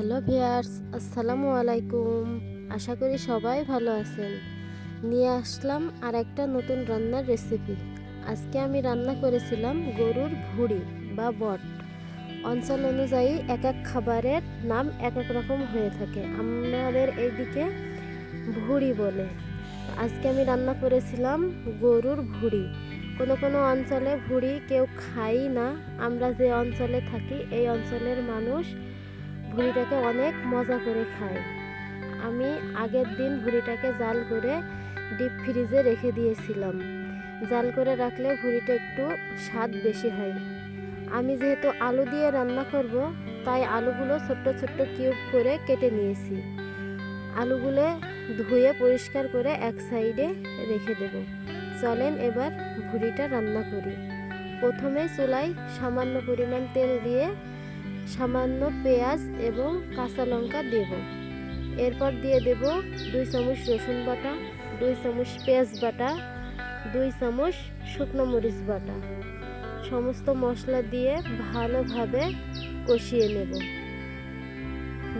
Hello viewers, আসসালামু আলাইকুম। আশা করি সবাই ভালো আছেন। নিয়ে আসলাম আর একটা নতুন রান্নার রেসিপি। আজকে আমি রান্না করেছিলাম গরুর ভুঁড়ি বা বট। অঞ্চল অনুযায়ী এক এক খাবারের নাম এক এক রকম হয়ে থাকে। আমাদের এইদিকে ভুঁড়ি বলে। আজকে আমি রান্না করেছিলাম গরুর ভুঁড়ি। কোনো কোনো অঞ্চলে ভুঁড়ি কেউ খাই না। আমরা যে অঞ্চলে থাকি এই অঞ্চলের মানুষ ভুঁড়িটাকে অনেক মজা করে খায়। আমি আগের দিন ভুঁড়িটাকে জাল করে ডিপ ফ্রিজে রেখে দিয়েছিলাম। জাল করে রাখলে ভুঁড়িটা একটু স্বাদ বেশি হয়। আমি যেহেতু আলু দিয়ে রান্না করব, তাই আলুগুলো ছোট্ট ছোট্ট কিউব করে কেটে নিয়েছি। আলুগুলো ধুয়ে পরিষ্কার করে এক সাইডে রেখে দেব। চলেন এবার ভুঁড়িটা রান্না করি। প্রথমে চুলায় সামান্য পরিমাণ তেল দিয়ে সামান্য পেঁয়াজ এবং কাঁচা লঙ্কা দেব। এরপর দিয়ে দেব 2 চামচ রসুন বাটা, 2 চামচ পেঁয়াজ বাটা, 2 চামচ শুকনো মরিচ বাটা। সমস্ত মশলা দিয়ে ভালোভাবে কষিয়ে নেব।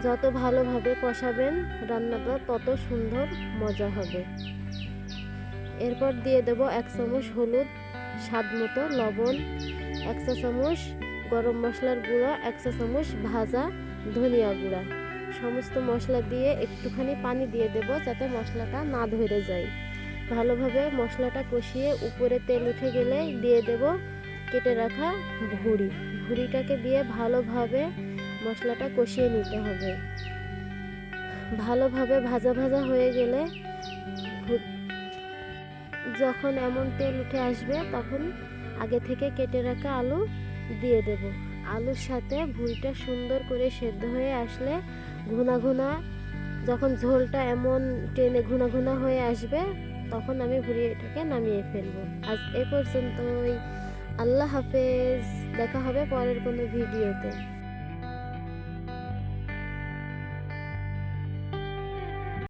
যত ভালোভাবে কষাবেন রান্নাটা তত সুন্দর মজা হবে। এরপর দিয়ে দেব 1 চামচ হলুদ, স্বাদ মতো লবণ, 1 চা চামচ গরম মশলার গুঁড়া, 1 চা চামচ ভাজা ধনিয়া গুঁড়া। সমস্ত মশলা দিয়ে একটুখানি পানি দিয়ে দেব যাতে মশলাটা না ধরে যায়। ভালোভাবে মশলাটা কষিয়ে উপরে তেল উঠে গেলে দিয়ে দেব কেটে রাখা ভুঁড়িটাকে দিয়ে ভালোভাবে মশলাটা কষিয়ে নিতে হবে। ভালোভাবে ভাজা ভাজা হয়ে গেলে যখন এমন তেল উঠে আসবে তখন আগে থেকে কেটে রাখা আলু দিয়ে দেব। আলুর সাথে ভুঁড়িটা সুন্দর করে সেদ্ধ হয়ে আসলে ঘুনা ঘুনা, যখন ঝোলটা এমন টেনে ঘুনা ঘুনা হয়ে আসবে তখন আমি ভুঁড়িটাকে নামিয়ে ফেলবো। আজ এ পর্যন্তই। আল্লাহ হাফেজ। দেখা হবে পরের কোনো ভিডিওতে।